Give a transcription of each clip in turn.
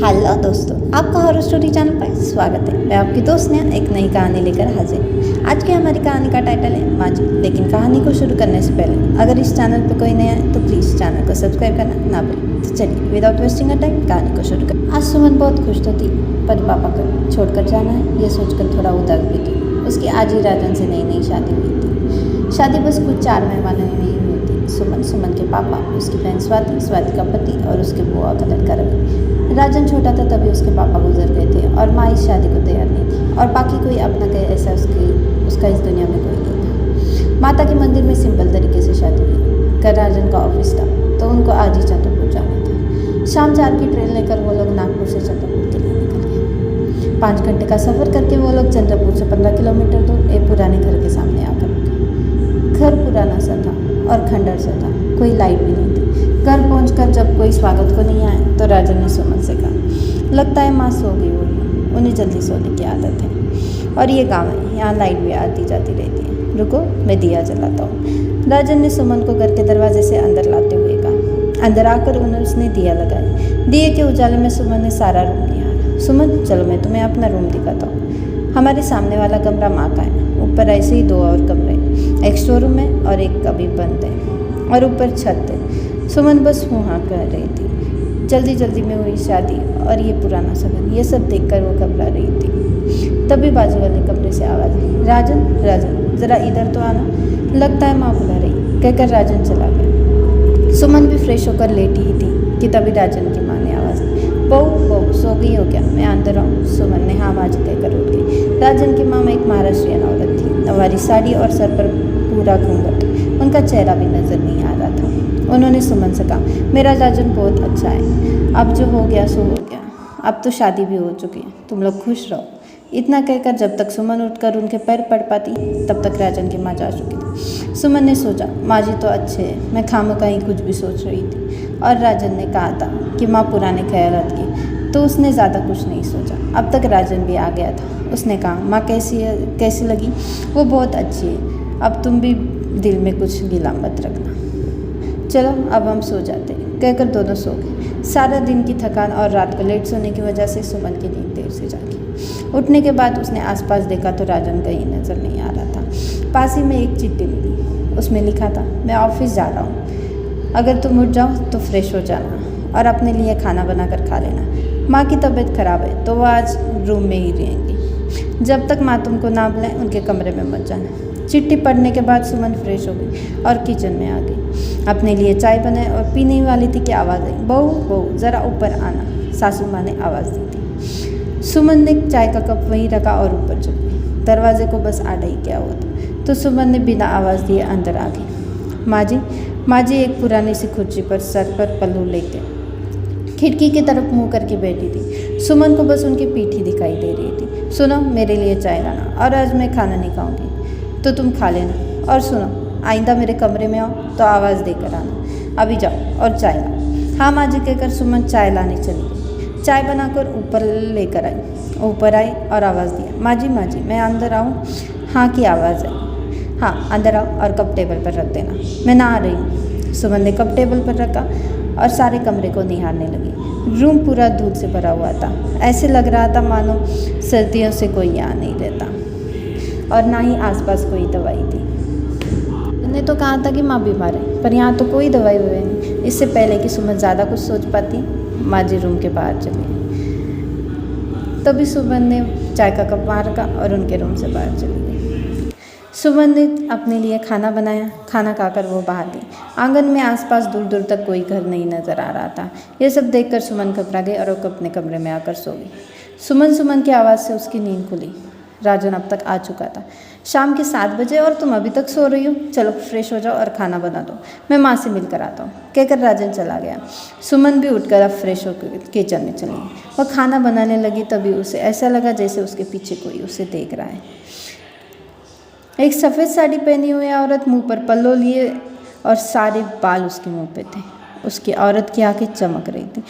Hello दोस्तों, आपका horror story channel पर स्वागत है। मैं आपकी दोस्त ने एक नई कहानी लेकर हाजिर। आज की हमारी कहानी का टाइटल है माजी। लेकिन कहानी को शुरू करने से पहले अगर इस चैनल पर कोई नया है तो प्लीज़ चैनल को सब्सक्राइब करना ना भूलें। तो चलिए विदाउट वेस्टिंग अ टाइम कहानी को शुरू करें। आज सुमन बहुत खुश तो थी, पर पापा को छोड़कर जाना है ये सोचकर थोड़ा उदास भी थी। उसकी आज ही राजन से नई शादी हुई थी। शादी बस कुछ 4 मेहमानों में ही हुई थी। सुमन के पापा, उसकी बहन स्वाति का पति और उसके बुआ का लड़का रवि। राजन छोटा था तभी उसके पापा गुजर गए थे और माँ इस शादी को तैयार नहीं थी और बाकी कोई अपना कहे ऐसा उसका इस दुनिया में कोई नहीं था। माता के मंदिर में सिंपल तरीके से शादी हुई। कल राजन का ऑफिस था तो उनको आज ही चंद्रपुर जाना था। शाम 4 की ट्रेन लेकर वो लोग नागपुर से चंद्रपुर के लिए निकल गए। 5 घंटे का सफ़र करके वो लोग चंद्रपुर से 15 किलोमीटर दूर एक पुराने घर के सामने आकर रुके। घर पुराना सा था और खंडर सा था, कोई लाइट भी नहीं थी। घर पहुंचकर जब कोई स्वागत को नहीं आया तो राजन ने सुमन से कहा, लगता है माँ सो गई होगी, उन्हें जल्दी सोने की आदत है और ये गाँव है, यहाँ लाइट भी आती जाती रहती है। रुको मैं दिया जलाता हूँ। राजन ने सुमन को घर के दरवाजे से अंदर लाते हुए कहा। अंदर आकर उसने दिया लगाया। दिए के उजाले में सुमन ने सारा रूम निहारा। सुमन चलो मैं तुम्हें अपना रूम दिखाता हूँ। हमारे सामने वाला कमरा माँ का है, ऊपर ऐसे ही 2 और कमरे, एक स्टोर रूम है और एक अभी बंद है और ऊपर छत है। सुमन बस हाँ कर रही थी। जल्दी में हुई शादी और ये पुराना सगन, ये सब देखकर वो घबरा रही थी। तभी बाजू वाले कमरे से आवाज़ आई, राजन ज़रा इधर तो आना, लगता है माँ बुला रही, कहकर राजन चला गया। सुमन भी फ्रेश होकर लेटी ही थी कि तभी राजन की माँ ने आवाज़ दी, बहू सो गई हो क्या, मैं अंदर आऊँ। सुमन ने हाँ माँ जी कहकर उठ गई। राजन की माँ में एक महाराष्ट्रियन औरत थी, नवारी साड़ी और सर पर पूरा घूंघट। उनका चेहरा भी नजर नहीं आ रहा था। उन्होंने सुमन से कहा, मेरा राजन बहुत अच्छा है, अब जो हो गया सो हो गया, अब तो शादी भी हो चुकी है, तुम लोग खुश रहो। इतना कहकर जब तक सुमन उठकर उनके पैर पड़ पाती तब तक राजन की माँ जा चुकी थी। सुमन ने सोचा, माँ जी तो अच्छे हैं, मैं खामोखा ही कुछ भी सोच रही थी। और राजन ने कहा था कि माँ पुराने ख्यालात की, तो उसने ज़्यादा कुछ नहीं सोचा। अब तक राजन भी आ गया था। उसने कहा, माँ कैसी लगी? वो बहुत अच्छी है, अब तुम भी दिल में कुछ गिला मत रखना। चलो अब हम सो जाते हैं, कहकर दोनों सो गए। सारा दिन की थकान और रात को लेट सोने की वजह से सुमन की नींद देर से जागी। उठने के बाद उसने आसपास देखा तो राजन कहीं नजर नहीं आ रहा था। पास ही में एक चिट्ठी मिली, उसमें लिखा था, मैं ऑफिस जा रहा हूँ, अगर तुम उठ जाओ तो फ्रेश हो जाना और अपने लिए खाना बनाकर खा लेना। माँ की तबीयत खराब है तो वो आज रूम में ही रहेंगी, जब तक माँ तुमको ना बुलाए उनके कमरे में मत जाना। चिट्ठी पढ़ने के बाद सुमन फ्रेश हो गई और किचन में आ गई। अपने लिए चाय बनाई और पीने वाली थी कि आवाज़ आई, बहू ज़रा ऊपर आना, सासू माँ ने आवाज़ दी थी। सुमन ने चाय का कप वहीं रखा और ऊपर चल गई। दरवाजे को बस आड़ा ही क्या हुआ था तो सुमन ने बिना आवाज़ दिए अंदर आ गई। माँ जी एक पुरानी सी कुर्सी पर सर पर पल्लू लेके खिड़की की तरफ मुँह करके बैठी थी। सुमन को बस उनकी पीठी दिखाई दे रही थी। सुनो मेरे लिए चाय लाना, और आज मैं खाना नहीं खाऊंगी तो तुम खा लेना, और सुनो आइंदा मेरे कमरे में आओ तो आवाज़ देकर आना, अभी जाओ और चाय लाओ। हाँ माँ जी कहकर सुमन चाय लाने चली गई। चाय बनाकर ऊपर लेकर आई। ऊपर आई और आवाज़ दिया, माँ जी मैं अंदर आऊँ? हाँ की आवाज़ आई। हाँ अंदर आओ और कप टेबल पर रख देना, मैं नहा रही हूँ। सुमन ने कप टेबल पर रखा और सारे कमरे को निहारने लगी। रूम पूरा दूध से भरा हुआ था। ऐसे लग रहा था मानो सर्दियों से कोई यहाँ नहीं रहता और ना ही आसपास कोई दवाई थी। मैंने तो कहा था कि माँ बीमार है, पर यहाँ तो कोई दवाई हुई नहीं। इससे पहले कि सुमन ज़्यादा कुछ सोच पाती, माँ जी रूम के बाहर चली। तभी सुमन ने चाय का कप वहाँ रखा और उनके रूम से बाहर चली गई। सुमन ने अपने लिए खाना बनाया। खाना खाकर वो बाहर गई। आंगन में आसपास दूर तक कोई घर नहीं नजर आ रहा था। ये सब देखकर सुमन घबरा गई और वो अपने कमरे में आकर सो गई। सुमन की आवाज़ से उसकी नींद खुली। राजन अब तक आ चुका था। शाम के 7 बजे और तुम अभी तक सो रही हो, चलो फ्रेश हो जाओ और खाना बना दो, मैं माँ से मिलकर आता हूँ, कहकर राजन चला गया। सुमन भी उठकर अब फ्रेश होकर किचन में चली गई। वह खाना बनाने लगी तभी उसे ऐसा लगा जैसे उसके पीछे कोई उसे देख रहा है। एक सफ़ेद साड़ी पहनी हुई औरत मुंह पर पल्लो लिए और सारे बाल उसके मुंह पे थे। उसकी औरत की आंखें चमक रही थी।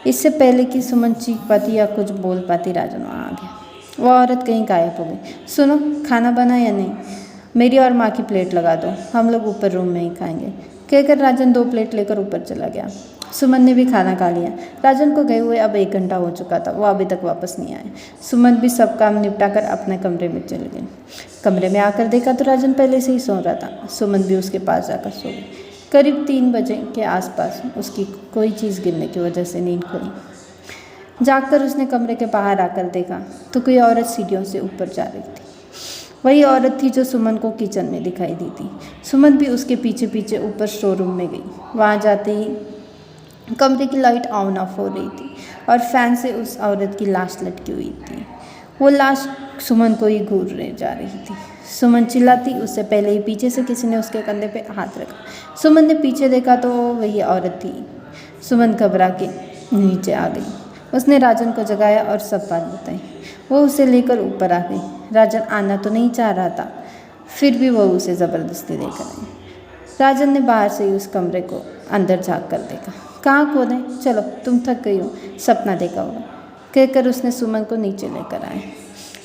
इससे पहले कि सुमन चीख पाती या कुछ बोल पाती राजन वहाँ आ गया। वह औरत कहीं गायब हो गई। सुनो खाना बना या नहीं? मेरी और माँ की प्लेट लगा दो, हम लोग ऊपर रूम में ही खाएंगे, कहकर राजन 2 प्लेट लेकर ऊपर चला गया। सुमन ने भी खाना खा लिया। राजन को गए हुए अब 1 घंटा हो चुका था, वो अभी तक वापस नहीं आए। सुमन भी सब काम निपटाकर अपने कमरे में चली गई। कमरे में आकर देखा तो राजन पहले से ही सो रहा था। सुमन भी उसके पास जाकर सो गई। करीब 3 बजे के आसपास उसकी कोई चीज़ गिरने की वजह से नींद खुली। जागकर उसने कमरे के बाहर आकर देखा तो कोई औरत सीढ़ियों से ऊपर जा रही थी। वही औरत थी जो सुमन को किचन में दिखाई दी थी। सुमन भी उसके पीछे पीछे ऊपर स्टोर रूम में गई। वहाँ जाते ही कमरे की लाइट ऑन ऑफ हो रही थी और फैन से उस औरत की लाश लटकी हुई थी। वो लाश सुमन को ही घूर जा रही थी। सुमन चिल्लाती उससे पहले ही पीछे से किसी ने उसके कंधे पे हाथ रखा। सुमन ने पीछे देखा तो वही औरत थी। सुमन घबरा के नीचे आ गई। उसने राजन को जगाया और सब बात बताई। वो उसे लेकर ऊपर आ गई। राजन आना तो नहीं चाह रहा था, फिर भी वो उसे ज़बरदस्ती लेकर आई। राजन ने बाहर से ही उस कमरे को अंदर झाँक कर देखा। कहाँ कौन है? चलो, तुम थक गई हो, सपना देखा होगा, कहकर उसने सुमन को नीचे लेकर आए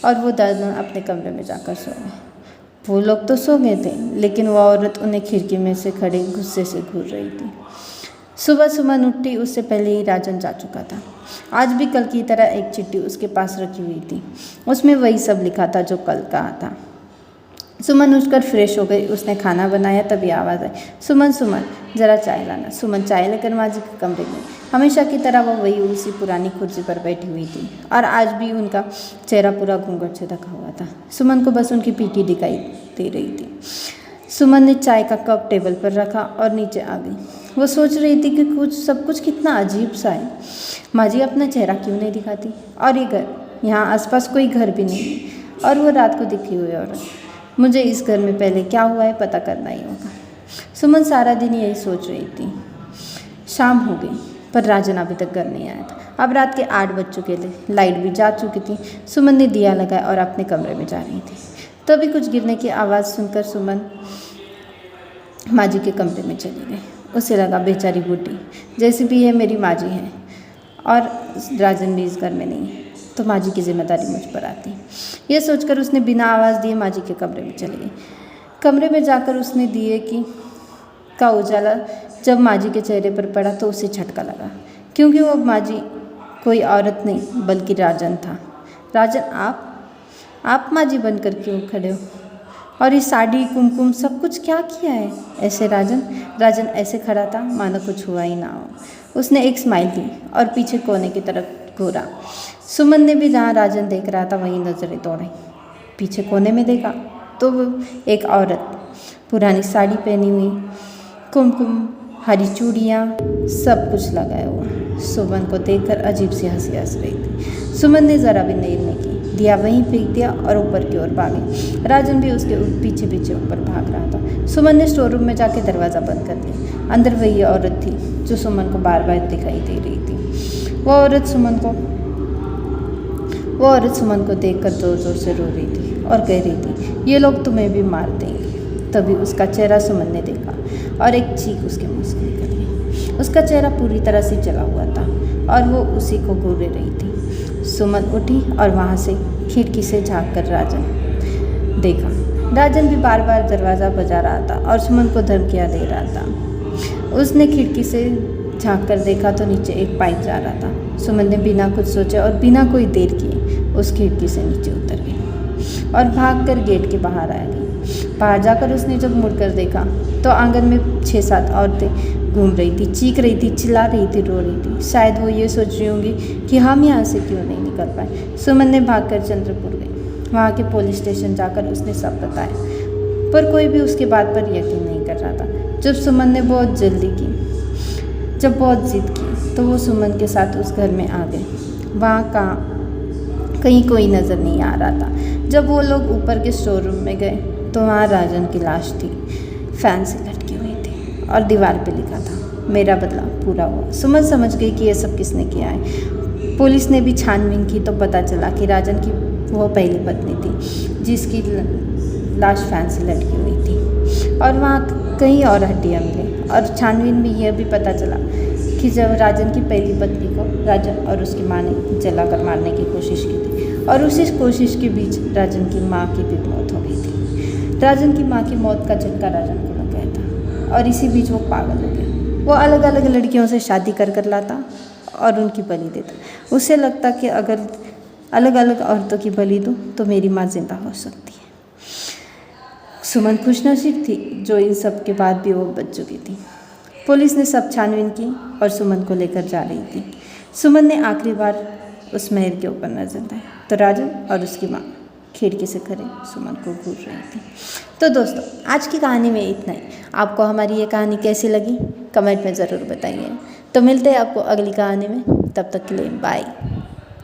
और वो दोनों अपने कमरे में जाकर सो गए। वो लोग तो सो गए थे, लेकिन वो औरत उन्हें खिड़की में से खड़े गुस्से से घूर रही थी। सुबह सुमन उठी उससे पहले ही राजन जा चुका था। आज भी कल की तरह एक चिट्ठी उसके पास रखी हुई थी। उसमें वही सब लिखा था जो कल कहा था। सुमन उठकर फ्रेश हो गई। उसने खाना बनाया, तभी आवाज़ आई, सुमन सुमन ज़रा चाय लाना। सुमन चाय लेकर माँ जी के कमरे में। हमेशा की तरह वो वही उसी पुरानी कुर्सी पर बैठी हुई थी और आज भी उनका चेहरा पूरा घूंघट से ढका हुआ था। सुमन को बस उनकी पीठी दिखाई दे रही थी। सुमन ने चाय का कप टेबल पर रखा और नीचे आ गई। वो सोच रही थी कि सब कुछ कितना अजीब सा है। माँ जी अपना चेहरा क्यों नहीं दिखाती? और ये घर, यहाँ आसपास कोई घर भी नहीं है और वो रात को दिखी हुई औरत। मुझे इस घर में पहले क्या हुआ है पता करना ही होगा। सुमन सारा दिन यही सोच रही थी। शाम हो गई पर राजन अभी तक घर नहीं आया था। अब रात के 8 बज चुके थे, लाइट भी जा चुकी थी। सुमन ने दिया लगाया और अपने कमरे में जा रही थी। तभी कुछ गिरने की आवाज़ सुनकर सुमन माँ जी के कमरे में चली गई। उसे लगा बेचारी बूढ़ी, जैसी भी है मेरी माँ जी है और राजन भी इस घर में नहीं है तो माँ जी की जिम्मेदारी मुझ पर आती। यह सोचकर उसने बिना आवाज़ दिए माँ जी के कमरे में चली गई। कमरे में जाकर उसने दिए का उजाला जब माँ जी के चेहरे पर पड़ा तो उसे झटका लगा, क्योंकि वो माँ जी कोई औरत नहीं बल्कि राजन था। राजन, आप माँ जी बनकर क्यों खड़े हो? और ये साड़ी कुमकुम सब कुछ क्या किया है ऐसे? राजन ऐसे खड़ा था मानो कुछ हुआ ही ना हो। उसने एक स्माइल दी और पीछे कोने की तरफ घूरा। सुमन ने भी जहाँ राजन देख रहा था वहीं नजरें दौड़ाई। पीछे कोने में देखा तो एक औरत पुरानी साड़ी पहनी हुई, कुमकुम, हरी चूड़ियाँ, सब कुछ लगाया हुआ सुमन को देखकर अजीब सी हंसी हंस रही थी। सुमन ने ज़रा भी देर नहीं की, दिया वहीं फेंक दिया और ऊपर की ओर भागी। राजन भी उसके पीछे पीछे ऊपर भाग रहा था। सुमन ने स्टोर रूम में जाके दरवाज़ा बंद कर दिया। अंदर वही औरत थी जो सुमन को बार बार दिखाई दे रही थी। वो औरत सुमन को देखकर जोर जोर से रो रही थी और कह रही थी, ये लोग तुम्हें भी मार देंगे। तभी उसका चेहरा सुमन ने देखा और एक चीख उसके मुंह से निकल गई। उसका चेहरा पूरी तरह से जला हुआ था और वो उसी को घूर रही थी। सुमन उठी और वहाँ से खिड़की से झाँक कर राजन देखा। राजन भी बार बार दरवाज़ा बजा रहा था और सुमन को धमकियाँ दे रहा था। उसने खिड़की से झाँक कर देखा तो नीचे एक पाइप जा रहा था। सुमन ने बिना कुछ सोचे और बिना कोई देर किए उस खिड़की से नीचे उतर गई और भागकर गेट के बाहर आ गई। बाहर जाकर उसने जब मुड़कर देखा तो आंगन में 6-7 औरतें घूम रही थी, चीख रही थी, चिल्ला रही थी, रो रही थी। शायद वो ये सोच रही होंगी कि हम यहाँ से क्यों नहीं निकल पाए। सुमन ने भागकर चंद्रपुर गई। वहाँ के पुलिस स्टेशन जाकर उसने सब बताया, पर कोई भी उसके बात पर यकीन नहीं कर रहा था। जब सुमन ने बहुत जिद की तो वो सुमन के साथ उस घर में आ गए। वहाँ कहीं कोई नज़र नहीं आ रहा था। जब वो लोग ऊपर के स्टोर रूम में गए तो वहाँ राजन की लाश थी, फैन से लटकी हुई थी और दीवार पे लिखा था, मेरा बदला पूरा हुआ। सुमन समझ गई कि ये सब किसने किया है। पुलिस ने भी छानबीन की तो पता चला कि राजन की वो पहली पत्नी थी जिसकी लाश फैन से लटकी हुई थी और वहाँ कई और हड्डियाँ मिली। और छानबीन में यह भी पता चला कि जब राजन की पहली पत्नी को राजन और उसकी माँ ने जलाकर मारने की कोशिश की थी और उसी कोशिश के बीच राजन की माँ की भी मौत हो गई थी। राजन की माँ की मौत का झटका राजन को लग गया था और इसी बीच वो पागल हो गया। वो अलग अलग लड़कियों से शादी कर लाता और उनकी बलि देता। उसे लगता कि अगर अलग अलग औरतों की बलि दूँ तो मेरी माँ जिंदा हो सकती है। सुमन खुशनसीब थी जो इन सब के बाद भी वो बच चुकी थी। पुलिस ने सब छानबीन की और सुमन को लेकर जा रही थी। सुमन ने आखिरी बार उस मेहर के ऊपर नजर डाली तो राजन और उसकी माँ खिड़की से खड़े सुमन को घूर रही थी। तो दोस्तों, आज की कहानी में इतना ही। आपको हमारी ये कहानी कैसी लगी कमेंट में ज़रूर बताइए। तो मिलते हैं आपको अगली कहानी में, तब तक के लिए बाय।